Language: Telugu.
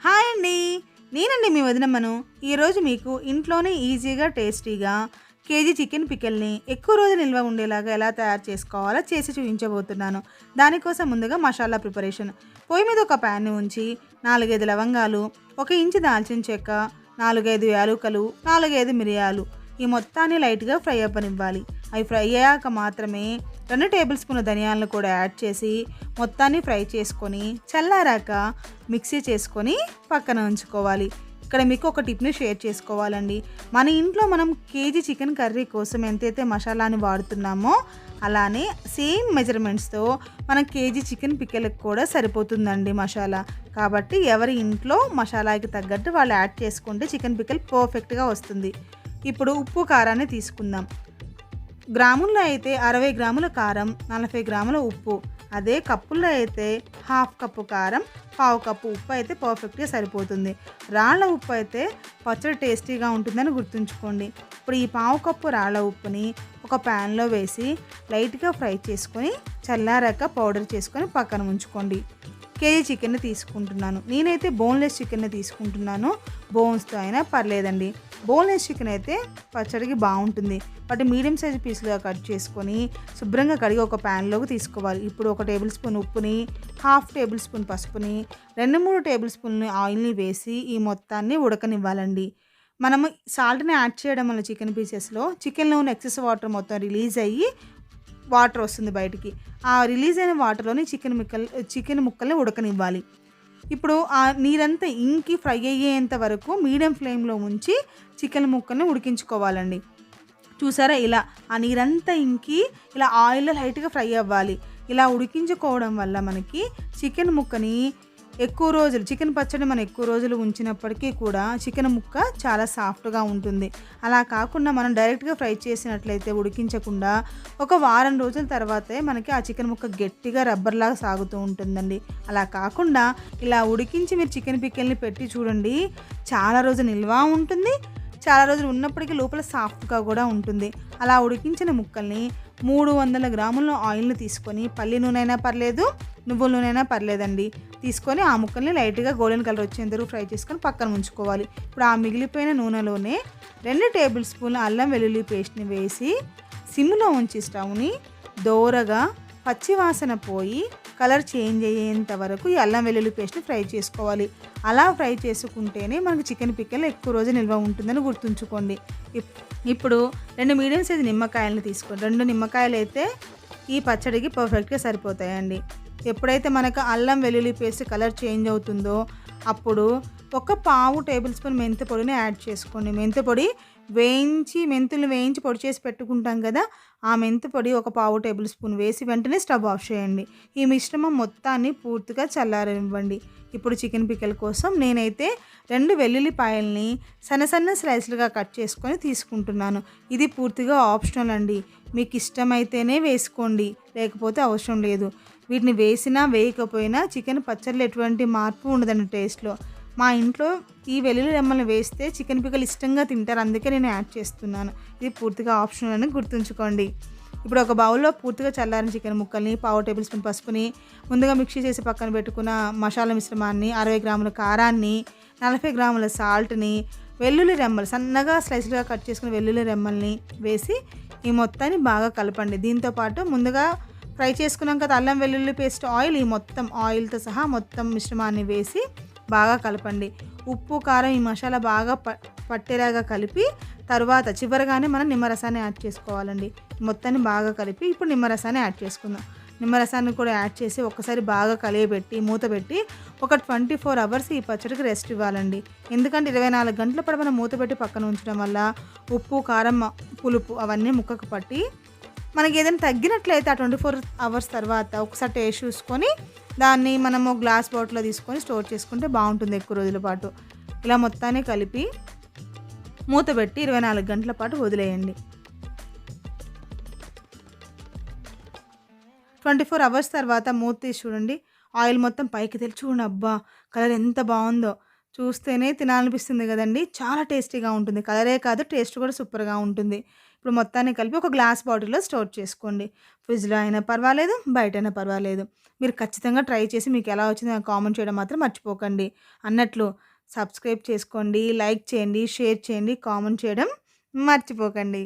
హాయ్ అండి. నేనండి మీ వదినమ్మను. ఈరోజు మీకు ఇంట్లోనే ఈజీగా, టేస్టీగా కేజీ చికెన్ పికిల్‌ని ఎక్కువ రోజులు నిల్వ ఉండేలాగా ఎలా తయారు చేసుకోవాలో చేసి చూపించబోతున్నాను. దానికోసం ముందుగా మసాలా ప్రిపరేషన్. పొయ్యి మీద ఒక ప్యాన్‌ని ఉంచి 4, 5 లవంగాలు, 1 ఇంచు దాల్చిన చెక్క, 4, 5 యాలుకలు, 4, 5 మిరియాలు ఈ మొత్తాన్ని లైట్‌గా ఫ్రై అవ్వనివ్వాలి. అవి ఫ్రై అయ్యాక మాత్రమే 2 టేబుల్ స్పూన్ల ధనియాలను కూడా యాడ్ చేసి మొత్తాన్ని ఫ్రై చేసుకొని చల్లారాక మిక్సీ చేసుకొని పక్కన ఉంచుకోవాలి. ఇక్కడ మీకు ఒక టిప్ని షేర్ చేసుకోవాలండి. మన ఇంట్లో మనం కేజీ చికెన్ కర్రీ కోసం ఎంతైతే మసాలాని వాడుతున్నామో అలానే సేమ్ మెజర్మెంట్స్తో మనం కేజీ చికెన్ పిక్కలకు కూడా సరిపోతుందండి మసాలా. కాబట్టి ఎవరి ఇంట్లో మసాలాకి తగ్గట్టు వాళ్ళు యాడ్ చేసుకుంటే చికెన్ పిక్కల్ పర్ఫెక్ట్గా వస్తుంది. ఇప్పుడు ఉప్పు కారాన్ని తీసుకుందాం. గ్రాముల్లో అయితే 60 గ్రాముల కారం, 40 గ్రాముల ఉప్పు. అదే కప్పుల్లో అయితే హాఫ్ కప్పు కారం, పావు కప్పు ఉప్పు అయితే పర్ఫెక్ట్గా సరిపోతుంది. రాళ్ళ ఉప్పు అయితే పచ్చడి టేస్టీగా ఉంటుందని గుర్తుంచుకోండి. ఇప్పుడు ఈ పావు కప్పు రాళ్ళ ఉప్పుని ఒక ప్యాన్లో వేసి లైట్గా ఫ్రై చేసుకొని చల్లారాక పౌడర్ చేసుకొని పక్కన ఉంచుకోండి. కేజీ చికెన్ని తీసుకుంటున్నాను. నేనైతే బోన్లెస్ చికెన్ని తీసుకుంటున్నాను. బోన్స్తో అయినా పర్లేదండి. బోన్లెస్ చికెన్ అయితే పచ్చడికి బాగుంటుంది. వాటి మీడియం సైజు పీసులుగా కట్ చేసుకొని శుభ్రంగా కడిగి ఒక ప్యాన్లోకి తీసుకోవాలి. ఇప్పుడు 1 టేబుల్ స్పూన్ ఉప్పుని, హాఫ్ టేబుల్ స్పూన్ పసుపుని, 2-3 టేబుల్ స్పూన్లు ఆయిల్ని వేసి ఈ మొత్తాన్ని ఉడకనివ్వాలండి. మనము సాల్ట్ని యాడ్ చేయడం వల్ల చికెన్ పీసెస్లో చికెన్లో ఉన్న ఎక్సెస్ వాటర్ మొత్తం రిలీజ్ అయ్యి వాటర్ వస్తుంది బయటికి. ఆ రిలీజ్ అయిన వాటర్లోని చికెన్ ముక్కల్ని ఉడకనివ్వాలి. ఇప్పుడు ఆ నీరంతా ఇంకి ఫ్రై అయ్యేంత వరకు మీడియం ఫ్లేమ్లో ఉంచి చికెన్ ముక్కల్ని ఉడికించుకోవాలండి. చూసారా, ఇలా ఆ నీరంతా ఇంకి ఇలా ఆయిల్లో లైట్గా ఫ్రై అవ్వాలి. ఇలా ఉడికించుకోవడం వల్ల మనకి చికెన్ ముక్కని ఎక్కువ రోజులు, చికెన్ పచ్చడి మనం ఎక్కువ రోజులు ఉంచినప్పటికీ కూడా చికెన్ ముక్క చాలా సాఫ్ట్గా ఉంటుంది. అలా కాకుండా మనం డైరెక్ట్గా ఫ్రై చేసినట్లయితే ఉడికించకుండా ఒక వారం రోజుల తర్వాతే మనకి ఆ చికెన్ ముక్క గట్టిగా రబ్బర్లాగా సాగుతూ ఉంటుందండి. అలా కాకుండా ఇలా ఉడికించి మీరు చికెన్ పిక్కల్ని పెట్టి చూడండి, చాలా రోజులు నిల్వ ఉంటుంది. చాలా రోజులు ఉన్నప్పటికీ లోపల సాఫ్ట్గా కూడా ఉంటుంది. అలా ఉడికించిన ముక్కల్ని 300 గ్రాముల ఆయిల్ని తీసుకొని, పల్లి నూనె అయినా పర్లేదు, నువ్వుల నూనె అయినా పర్లేదండి, తీసుకొని ఆ ముక్కల్ని లైట్గా గోల్డెన్ కలర్ వచ్చేంత వరకు ఫ్రై చేసుకొని పక్కన ఉంచుకోవాలి. ఇప్పుడు ఆ మిగిలిపోయిన నూనెలోనే 2 టేబుల్ స్పూన్ల అల్లం వెల్లుల్లి పేస్ట్ని వేసి సిమ్లో ఉంచి స్టవ్ని దోరగా పచ్చివాసన పోయి కలర్ చేంజ్ అయ్యేంత వరకు ఈ అల్లం వెల్లుల్లి పేస్ట్ని ఫ్రై చేసుకోవాలి. అలా ఫ్రై చేసుకుంటేనే మనకి చికెన్ పిక్కలు ఎక్కువ రోజు నిల్వ ఉంటుందని గుర్తుంచుకోండి. ఇప్పుడు 2 మీడియం సైజు నిమ్మకాయలను తీసుకోండి. 2 నిమ్మకాయలు అయితే ఈ పచ్చడికి పర్ఫెక్ట్గా సరిపోతాయండి. ఎప్పుడైతే మనకు అల్లం వెల్లుల్లి పేస్ట్ కలర్ చేంజ్ అవుతుందో అప్పుడు ఒక పావు టేబుల్ స్పూన్ మెంతి పొడిని యాడ్ చేసుకోండి. మెంతి పొడి మెంతులు వేయించి పొడి చేసి పెట్టుకుంటాం కదా, ఆ మెంతి పొడి ఒక పావు టేబుల్ స్పూన్ వేసి వెంటనే స్టవ్ ఆఫ్ చేయండి. ఈ మిశ్రమం మొత్తాన్ని పూర్తిగా చల్లారనివ్వండి. ఇప్పుడు చికెన్ పిక్కల కోసం నేనైతే 2 వెల్లుల్లిపాయల్ని సన్న స్లైస్లుగా కట్ చేసుకొని తీసుకుంటున్నాను. ఇది పూర్తిగా ఆప్షనల్ అండి. మీకు ఇష్టమైతేనే వేసుకోండి, లేకపోతే అవసరం లేదు. వీటిని వేసినా వేయకపోయినా చికెన్ పచ్చడిలో ఎటువంటి మార్పు ఉండదండి టేస్ట్లో. మా ఇంట్లో ఈ వెల్లుల్లి రెమ్మలు వేస్తే చికెన్ పిక్కలు ఇష్టంగా తింటారు, అందుకే నేను యాడ్ చేస్తున్నాను. ఇది పూర్తిగా ఆప్షనల్ అని గుర్తుంచుకోండి. ఇప్పుడు ఒక బౌల్లో పూర్తిగా చల్లారిన చికెన్ ముక్కల్ని, పావు టేబుల్ స్పూన్ పసుపుని, ముందుగా మిక్సీ చేసి పక్కన పెట్టుకున్న మసాలా మిశ్రమాన్ని, 60 గ్రాముల కారాన్ని, 40 గ్రాముల సాల్ట్ని, వెల్లుల్లి రెమ్మలు సన్నగా స్లైస్లుగా కట్ చేసుకున్న వెల్లుల్లి రెమ్మల్ని వేసి ఈ మొత్తాన్ని బాగా కలపండి. దీంతోపాటు ముందుగా ఫ్రై చేసుకున్నాం కదా అల్లం వెల్లుల్లి పేస్ట్ ఆయిల్, ఈ మొత్తం ఆయిల్తో సహా మొత్తం మిశ్రమాన్ని వేసి బాగా కలపండి. ఉప్పు కారం ఈ మసాలా బాగా పట్టేలాగా కలిపి తర్వాత చివరగానే మనం నిమ్మరసాన్ని యాడ్ చేసుకోవాలండి. మొత్తాన్ని బాగా కలిపి ఇప్పుడు నిమ్మరసాన్ని యాడ్ చేసుకుందాం. నిమ్మరసాన్ని కూడా యాడ్ చేసి ఒక్కసారి బాగా కలియబెట్టి మూత పెట్టి ఒక 24 అవర్స్ ఈ పచ్చడికి రెస్ట్ ఇవ్వాలండి. ఎందుకంటే 24 గంటల పాటు మనం మూత పెట్టి పక్కన ఉంచడం వల్ల ఉప్పు కారం పులుపు అవన్నీ ముక్కకు పట్టి మనకి ఏదైనా తగ్గినట్లయితే ఆ 24 అవర్స్ తర్వాత ఒకసారి టేస్ట్ చూసుకొని దాన్ని మనము గ్లాస్ బాటిల్లో తీసుకొని స్టోర్ చేసుకుంటే బాగుంటుంది ఎక్కువ రోజుల పాటు. ఇలా మొత్తాన్ని కలిపి మూత పెట్టి 24 గంటల పాటు వదిలేయండి. 24 అవర్స్ తర్వాత మూత తీసి చూడండి, ఆయిల్ మొత్తం పైకి తెలిసి చూడండి. అబ్బా, కలర్ ఎంత బాగుందో, చూస్తేనే తినాలనిపిస్తుంది కదండి. చాలా టేస్టీగా ఉంటుంది. కలరే కాదు, టేస్ట్ కూడా సూపర్గా ఉంటుంది. ఇప్పుడు మొత్తాన్ని కలిపి ఒక గ్లాస్ బాటిల్‌లో స్టోర్ చేసుకోండి. ఫ్రిడ్జ్‌లో అయినా పర్వాలేదు, బయటైనా పర్వాలేదు. మీరు ఖచ్చితంగా ట్రై చేసి మీకెలా వచ్చిందో నాకు కామెంట్ చేయడం మాత్రం మర్చిపోకండి. అన్నట్లు సబ్స్క్రైబ్ చేసుకోండి, లైక్ చేయండి, షేర్ చేయండి, కామెంట్ చేయడం మర్చిపోకండి.